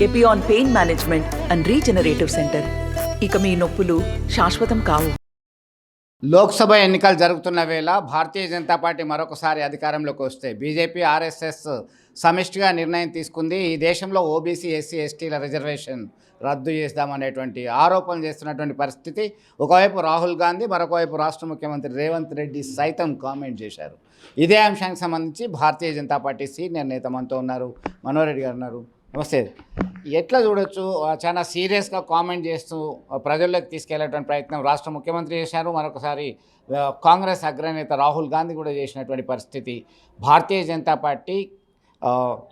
Epione pain management and regenerative centre. ఇక మీ నొప్పులు శాశ్వతం కావు. లోక్సభ ఎన్నికలు జరుగుతున్న వేళ భారతీయ జనతా పార్టీ మరొకసారి అధికారంలోకి వస్తే బీజేపీ ఆర్ఎస్ఎస్ సమిష్టిగా నిర్ణయం తీసుకుంది. ఈ దేశంలో ఓబీసీ ఎస్సీ ఎస్టీల రిజర్వేషన్ రద్దు చేద్దామనేటువంటి ఆరోపణలు చేస్తున్నటువంటి పరిస్థితి. ఒకవైపు రాహుల్ గాంధీ, మరొకవైపు రాష్ట్ర ముఖ్యమంత్రి రేవంత్ రెడ్డి సైతం కామెంట్ చేశారు. ఇదే అంశానికి సంబంధించి భారతీయ జనతా పార్టీ సీనియర్ నేత మనతో ఉన్నారు, మనోహర్ రెడ్డి గారు ఉన్నారు. నమస్తే. ఎట్లా చూడొచ్చు, చాలా సీరియస్గా కామెంట్ చేస్తూ ప్రజల్లోకి తీసుకెళ్లేటువంటి ప్రయత్నం రాష్ట్ర ముఖ్యమంత్రి చేశారు. మరొకసారి కాంగ్రెస్ అగ్రనేత రాహుల్ గాంధీ కూడా చేసినటువంటి పరిస్థితి. భారతీయ జనతా పార్టీ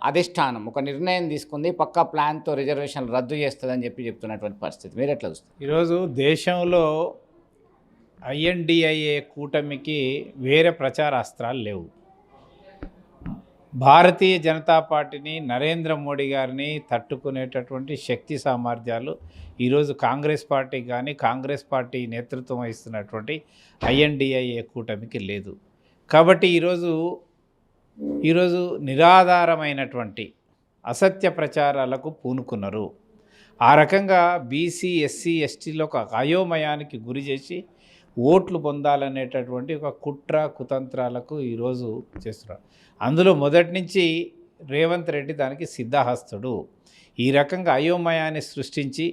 అధిష్టానం ఒక నిర్ణయం తీసుకుంది, పక్కా ప్లాన్తో రిజర్వేషన్లు రద్దు చేస్తుందని చెప్తున్నటువంటి పరిస్థితి. మీరు ఎట్లా చూస్తారు? ఈరోజు దేశంలో ఐఎన్డిఐఏ కూటమికి వేరే ప్రచార అస్త్రాలు లేవు. భారతీయ జనతా పార్టీని, నరేంద్ర మోడీ గారిని తట్టుకునేటటువంటి శక్తి సామర్థ్యాలు ఈరోజు కాంగ్రెస్ పార్టీ కానీ, కాంగ్రెస్ పార్టీ నేతృత్వం వహిస్తున్నటువంటి ఐఎన్డిఐఏ కూటమికి లేదు. కాబట్టి ఈరోజు నిరాధారమైనటువంటి అసత్య ప్రచారాలకు పూనుకున్నారు. ఆ రకంగా బీసీ ఎస్సీ ఎస్టీలో ఒక అయోమయానికి గురి చేసి ఓట్లు పొందాలనేటటువంటి ఒక కుట్ర కుతంత్రాలకు ఈరోజు చేస్తున్నారు. అందులో మొదటి నుంచి రేవంత్ రెడ్డి దానికి సిద్ధహస్తుడు. ఈ రకంగా అయోమయాన్ని సృష్టించి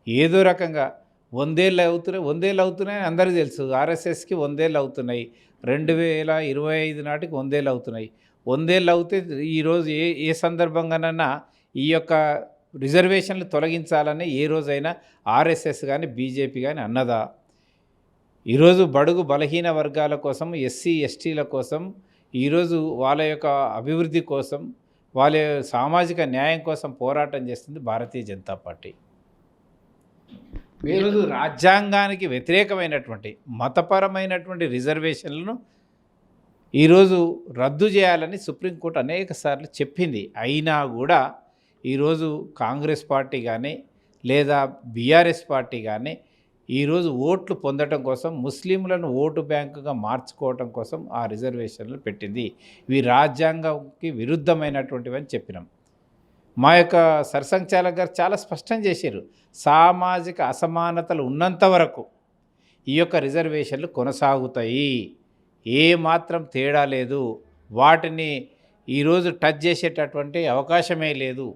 ఏదో రకంగా 100 ఏళ్ళు అవుతున్నాయి అందరికీ తెలుసు. ఆర్ఎస్ఎస్కి 100 ఏళ్ళు అవుతున్నాయి, 2025 నాటికి 100 ఏళ్ళు అవుతున్నాయి. 100 ఏళ్ళు అవుతే ఈరోజు ఏ సందర్భంగానైనా ఈ యొక్క రిజర్వేషన్లు తొలగించాలని ఏ రోజైనా ఆర్ఎస్ఎస్ కానీ బీజేపీ కానీ అన్నదా? ఈరోజు బడుగు బలహీన వర్గాల కోసం, ఎస్సీ ఎస్టీల కోసం, ఈరోజు వాళ్ళ యొక్క అభివృద్ధి కోసం, వాళ్ళ సామాజిక న్యాయం కోసం పోరాటం చేస్తుంది భారతీయ జనతా పార్టీ. ఈరోజు రాజ్యాంగానికి వ్యతిరేకమైనటువంటి మతపరమైనటువంటి రిజర్వేషన్లను ఈరోజు రద్దు చేయాలని సుప్రీంకోర్టు అనేక సార్లు చెప్పింది. అయినా కూడా ఈరోజు కాంగ్రెస్ పార్టీ కానీ లేదా బీఆర్ఎస్ పార్టీ కానీ ఈరోజు ఓట్లు పొందడం కోసం, ముస్లింలను ఓటు బ్యాంకుగా మార్చుకోవటం కోసం ఆ రిజర్వేషన్లు పెట్టింది. ఇవి రాజ్యాంగంకి విరుద్ధమైనటువంటివి అని చెప్పినాం. మా యొక్క సర్సంఘచాలక్ గారు చాలా స్పష్టం చేశారు. సామాజిక అసమానతలు ఉన్నంత వరకు ఈ యొక్క రిజర్వేషన్లు కొనసాగుతాయి, ఏ మాత్రం తేడా లేదు, వాటిని ఈరోజు టచ్ చేసేటటువంటి అవకాశమే లేదు.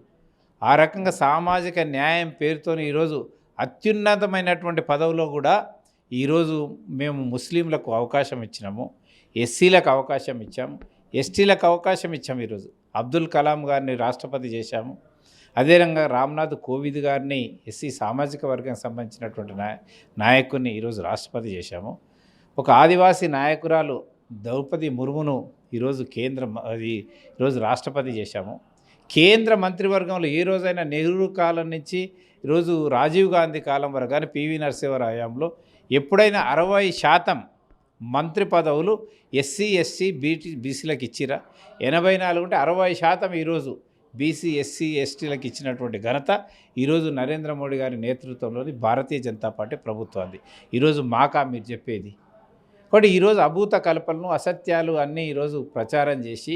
ఆ రకంగా సామాజిక న్యాయం పేరుతో ఈరోజు అత్యున్నతమైనటువంటి పదవిలో కూడా ఈరోజు మేము ముస్లింలకు అవకాశం ఇచ్చినాము, ఎస్సీలకు అవకాశం ఇచ్చాము, ఎస్టీలకు అవకాశం ఇచ్చాము. ఈరోజు అబ్దుల్ కలాం గారిని రాష్ట్రపతి చేశాము. అదేవిధంగా రామ్నాథ్ కోవింద్ గారిని ఎస్సీ సామాజిక వర్గానికి సంబంధించినటువంటి నాయకుడిని ఈరోజు రాష్ట్రపతి చేశాము. ఒక ఆదివాసీ నాయకురాలు ద్రౌపది ముర్మును ఈరోజు ఈరోజు రాష్ట్రపతి చేశాము. కేంద్ర మంత్రివర్గంలో ఏ రోజైనా నెహ్రూ కాలం నుంచి ఈరోజు రాజీవ్ గాంధీ కాలం వరకు కానీ పివి నరసింహరావు హయాంలో ఎప్పుడైనా 60% మంత్రి పదవులు ఎస్సీ ఎస్సీ బీసీలకు ఇచ్చిరా? 84 ఉంటే 60% ఈరోజు బీసీ ఎస్సీ ఎస్టీలకు ఇచ్చినటువంటి ఘనత ఈరోజు నరేంద్ర మోడీ గారి నేతృత్వంలోని భారతీయ జనతా పార్టీ ప్రభుత్వాన్ని. ఈరోజు మాకా మీరు చెప్పేది? కాబట్టి ఈరోజు అభూత కల్పనలు, అసత్యాలు అన్నీ ఈరోజు ప్రచారం చేసి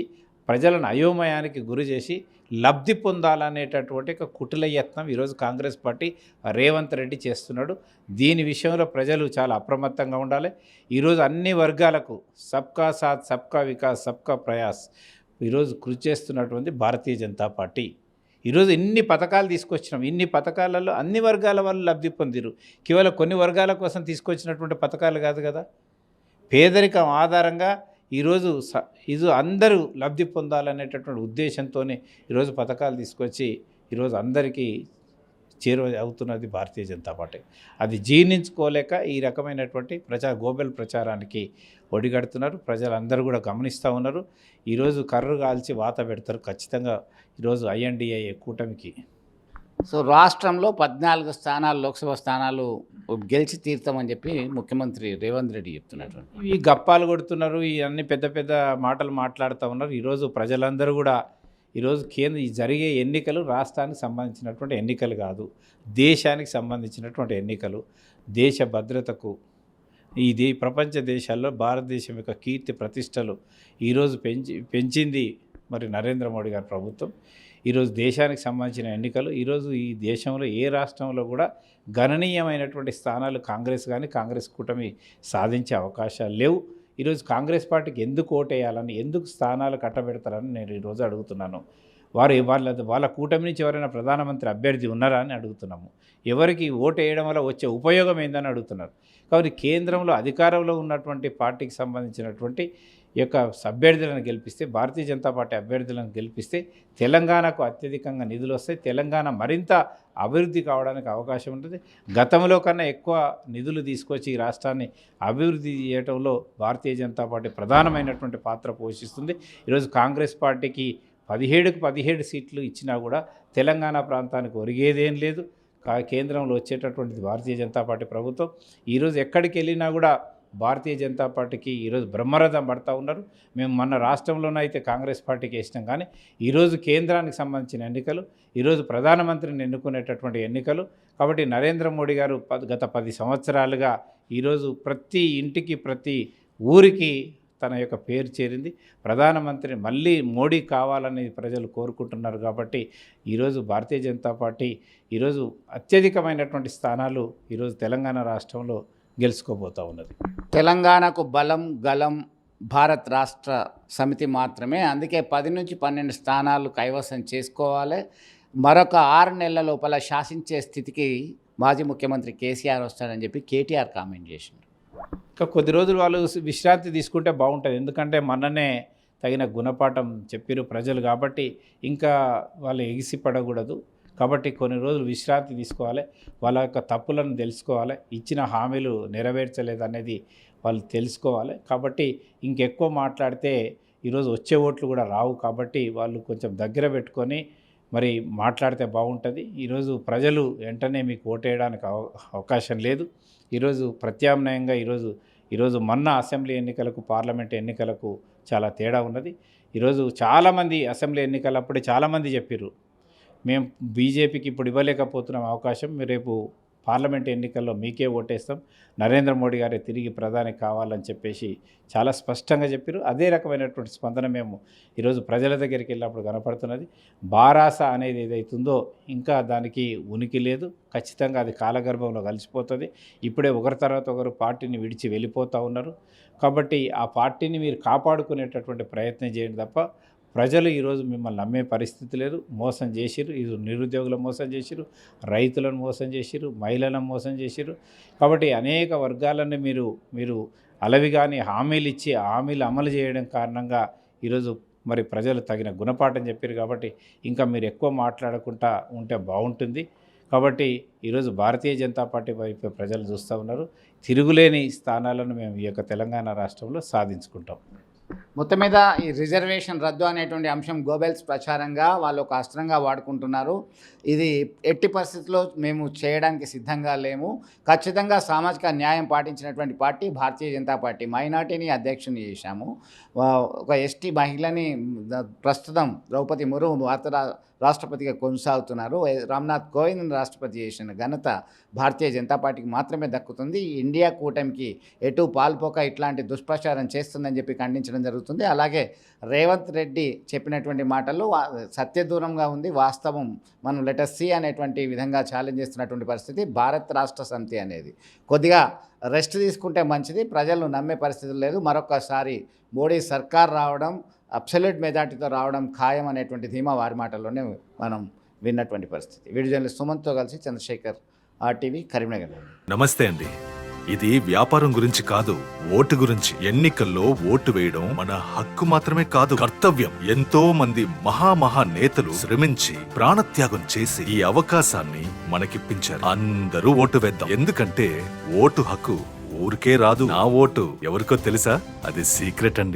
ప్రజలను అయోమయానికి గురి చేసి లబ్ధి పొందాలనేటటువంటి ఒక కుటిల యత్నం ఈరోజు కాంగ్రెస్ పార్టీ రేవంత్ రెడ్డి చేస్తున్నాడు. దీని విషయంలో ప్రజలు చాలా అప్రమత్తంగా ఉండాలి. ఈరోజు అన్ని వర్గాలకు సబ్కా సాత్, సబ్కా వికాస్, సబ్కా ప్రయాస్ ఈరోజు కృషి చేస్తున్నటువంటి భారతీయ జనతా పార్టీ. ఈరోజు ఇన్ని పథకాలు తీసుకొచ్చినాం, ఇన్ని పథకాలలో అన్ని వర్గాల వాళ్ళు లబ్ధి పొందిరు. కేవలం కొన్ని వర్గాల కోసం తీసుకొచ్చినటువంటి పథకాలు కాదు కదా. పేదరికం ఆధారంగా ఈరోజు అందరూ లబ్ధి పొందాలనేటటువంటి ఉద్దేశంతోనే ఈరోజు పథకాలు తీసుకొచ్చి ఈరోజు అందరికీ చేరువ అవుతున్నది భారతీయ జనతా పార్టీ. అది జీర్ణించుకోలేక ఈ రకమైనటువంటి గోబెల్ ప్రచారానికి ఒడిగడుతున్నారు. ప్రజలందరూ కూడా గమనిస్తూ ఉన్నారు. ఈరోజు కర్రు కాల్చి వాత పెడతారు ఖచ్చితంగా ఈరోజు ఐఎన్డిఐఏ కూటమికి. సో రాష్ట్రంలో 14 స్థానాలు, లోక్సభ స్థానాలు గెలిచి తీరుతామని చెప్పి ముఖ్యమంత్రి రేవంత్ రెడ్డి చెప్తున్నారు. ఈ గప్పాలు కొడుతున్నారు, ఈ అన్ని పెద్ద పెద్ద మాటలు మాట్లాడుతూ ఉన్నారు. ఈరోజు ప్రజలందరూ కూడా ఈరోజు జరిగే ఎన్నికలు రాష్ట్రానికి సంబంధించినటువంటి ఎన్నికలు కాదు, దేశానికి సంబంధించినటువంటి ఎన్నికలు. దేశ భద్రతకు ఇది ప్రపంచ దేశాల్లో భారతదేశం యొక్క కీర్తి ప్రతిష్టలు ఈరోజు పెంచింది మరి నరేంద్ర మోడీ గారి ప్రభుత్వం. ఈరోజు దేశానికి సంబంధించిన ఎన్నికలు. ఈరోజు ఈ దేశంలో ఏ రాష్ట్రంలో కూడా గణనీయమైనటువంటి స్థానాలు కాంగ్రెస్ కానీ కాంగ్రెస్ కూటమి సాధించే అవకాశాలు లేవు. ఈరోజు కాంగ్రెస్ పార్టీకి ఎందుకు ఓటేయాలని, ఎందుకు స్థానాలు కట్టబెడతారని నేను ఈరోజు అడుగుతున్నాను. వాళ్ళ కూటమి నుంచి ఎవరైనా ప్రధానమంత్రి అభ్యర్థి ఉన్నారా అని అడుగుతున్నాము. ఎవరికి ఓటు వేయడం వల్ల వచ్చే ఉపయోగం ఏందని అడుగుతున్నారు. కాబట్టి కేంద్రంలో అధికారంలో ఉన్నటువంటి పార్టీకి సంబంధించినటువంటి ఈ యొక్క అభ్యర్థులను గెలిపిస్తే, భారతీయ జనతా పార్టీ అభ్యర్థులను గెలిపిస్తే తెలంగాణకు అత్యధికంగా నిధులు వస్తాయి. తెలంగాణ మరింత అభివృద్ధి కావడానికి అవకాశం ఉంటుంది. గతంలో కన్నా ఎక్కువ నిధులు తీసుకొచ్చి ఈ రాష్ట్రాన్ని అభివృద్ధి చేయడంలో భారతీయ జనతా పార్టీ ప్రధానమైనటువంటి పాత్ర పోషిస్తుంది. ఈరోజు కాంగ్రెస్ పార్టీకి 17కు 17 సీట్లు ఇచ్చినా కూడా తెలంగాణ ప్రాంతానికి ఒరిగేదేం లేదు. కేంద్రంలో వచ్చేటటువంటిది భారతీయ జనతా పార్టీ ప్రభుత్వం. ఈరోజు ఎక్కడికి వెళ్ళినా కూడా భారతీయ జనతా పార్టీకి ఈరోజు బ్రహ్మరథం పడతా ఉన్నారు. మేము మన రాష్ట్రంలోనైతే కాంగ్రెస్ పార్టీకి ఇష్టం, కానీ ఈరోజు కేంద్రానికి సంబంధించిన ఎన్నికలు, ఈరోజు ప్రధానమంత్రిని ఎన్నుకునేటటువంటి ఎన్నికలు. కాబట్టి నరేంద్ర మోడీ గారు గత 10 సంవత్సరాలుగా ఈరోజు ప్రతి ఇంటికి, ప్రతి ఊరికి తన యొక్క పేరు చేరింది. ప్రధానమంత్రి మళ్ళీ మోడీ కావాలని ప్రజలు కోరుకుంటున్నారు. కాబట్టి ఈరోజు భారతీయ జనతా పార్టీ ఈరోజు అత్యధికమైనటువంటి స్థానాలు ఈరోజు తెలంగాణ రాష్ట్రంలో గెలుచుకోబోతూ ఉన్నది. తెలంగాణకు బలం గలం భారత్ రాష్ట్ర సమితి మాత్రమే. అందుకే 10 నుంచి 12 స్థానాలు కైవసం చేసుకోవాలి. మరొక 6 నెలల లోపల శాసించే స్థితికి మాజీ ముఖ్యమంత్రి కేసీఆర్ వస్తాడని చెప్పి కేటీఆర్ కామెంట్ చేసిండు. ఇంకా కొద్ది రోజులు వాళ్ళు విశ్రాంతి తీసుకుంటే బాగుంటుంది. ఎందుకంటే మననే తగిన గుణపాఠం చెప్పిరు ప్రజలు, కాబట్టి ఇంకా వాళ్ళు ఎగిసిపడకూడదు. కాబట్టి కొన్ని రోజులు విశ్రాంతి తీసుకోవాలి. వాళ్ళ యొక్క తప్పులను తెలుసుకోవాలి. ఇచ్చిన హామీలు నెరవేర్చలేదనేది వాళ్ళు తెలుసుకోవాలి. కాబట్టి ఇంకెక్కువ మాట్లాడితే ఈరోజు వచ్చే ఓట్లు కూడా రావు. కాబట్టి వాళ్ళు కొంచెం దగ్గర పెట్టుకొని మరి మాట్లాడితే బాగుంటుంది. ఈరోజు ప్రజలు వెంటనే మీకు ఓటేయడానికి అవకాశం లేదు. ఈరోజు ప్రత్యామ్నాయంగా ఈరోజు మొన్న అసెంబ్లీ ఎన్నికలకు, పార్లమెంట్ ఎన్నికలకు చాలా తేడా ఉన్నది. ఈరోజు చాలామంది అసెంబ్లీ ఎన్నికలప్పుడే చాలామంది చెప్పారు, మేము బీజేపీకి ఇప్పుడు ఇవ్వలేకపోతున్నాం అవకాశం, రేపు పార్లమెంట్ ఎన్నికల్లో మీకే ఓటేస్తాం, నరేంద్ర మోడీ గారే తిరిగి ప్రధాని కావాలని చెప్పేసి చాలా స్పష్టంగా చెప్పారు. అదే రకమైనటువంటి స్పందన మేము ఈరోజు ప్రజల దగ్గరికి వెళ్ళినప్పుడు కనపడుతున్నది. బారాస అనేది ఏదైతుందో ఇంకా దానికి ఉనికి లేదు. ఖచ్చితంగా అది కాలగర్భంలో కలిసిపోతుంది. ఇప్పుడే ఒకరి తర్వాత ఒకరు పార్టీని విడిచి వెళ్ళిపోతూ ఉన్నారు. కాబట్టి ఆ పార్టీని మీరు కాపాడుకునేటటువంటి ప్రయత్నం చేయండి తప్ప ప్రజలు ఈరోజు మిమ్మల్ని నమ్మే పరిస్థితి లేదు. మోసం చేసిరు. ఇది నిరుద్యోగులను మోసం చేసిరు, రైతులను మోసం చేసిరు, మహిళలను మోసం చేసిరు. కాబట్టి అనేక వర్గాలను మీరు అలవిగాని హామీలు ఇచ్చి హామీలు అమలు చేయడం కారణంగా ఈరోజు మరి ప్రజలు తగిన గుణపాఠం చెప్పారు. కాబట్టి ఇంకా మీరు ఎక్కువ మాట్లాడకుండా ఉంటే బాగుంటుంది. కాబట్టి ఈరోజు భారతీయ జనతా పార్టీ వైపు ప్రజలు చూస్తూ ఉన్నారు. తిరుగులేని స్థానాలను మేము ఈ యొక్క తెలంగాణ రాష్ట్రంలో సాధించుకుంటాం. మొత్తం మీద ఈ రిజర్వేషన్ రద్దు అనేటువంటి అంశం గోబెల్స్ ప్రచారంగా వాళ్ళు ఒక అస్త్రంగా వాడుకుంటున్నారు. ఇది ఎట్టి పరిస్థితుల్లో మేము చేయడానికి సిద్ధంగా లేము. ఖచ్చితంగా సామాజిక న్యాయం పాటించినటువంటి పార్టీ భారతీయ జనతా పార్టీ. మైనార్టీని అధ్యక్షుని చేశాము. ఒక ఎస్టీ మహిళని ప్రస్తుతం ద్రౌపది ముర్ము రాష్ట్రపతిగా కొనసాగుతున్నారు. రామ్నాథ్ కోవింద్ రాష్ట్రపతి చేసిన ఘనత భారతీయ జనతా పార్టీకి మాత్రమే దక్కుతుంది. ఇండియా కూటమికి ఎటు పాల్పోక ఇట్లాంటి దుష్ప్రచారం చేస్తుందని చెప్పి ఖండించడం జరుగుతుంది. అలాగే రేవంత్ రెడ్డి చెప్పినటువంటి మాటలు సత్యదూరంగా ఉంది. వాస్తవం మనం లెటర్ సి అనేటువంటి విధంగా ఛాలెంజ్ చేస్తున్నటువంటి పరిస్థితి. భారత్ రాష్ట్ర సమితి అనేది కొద్దిగా రెస్ట్ తీసుకుంటే మంచిది. ప్రజలు నమ్మే పరిస్థితి లేదు. మరొకసారి మోడీ సర్కార్ రావడం, అబ్సల్యూట్ మెజార్టీతో రావడం ఖాయం అనేటువంటి ధీమా వారి మాటల్లోనే మనం విన్నటువంటి పరిస్థితి. వీడియో జర్నలిస్ట్ సుమంత్తో కలిసి చంద్రశేఖర్, RTV, కరీంనగర్. నమస్తే అండి. ఇది వ్యాపారం గురించి కాదు, ఓటు గురించి. ఎన్నికల్లో ఓటు వేయడం మన హక్కు మాత్రమే కాదు, కర్తవ్యం. ఎంతో మంది మహా నేతలు శ్రమించి ప్రాణత్యాగం చేసి ఈ అవకాశాన్ని మనకిప్పించారు. అందరూ ఓటు వేద్దాం. ఎందుకంటే ఓటు హక్కు ఊరికే రాదు. నా ఓటు ఎవరికో తెలుసా? అది సీక్రెట్ అండి.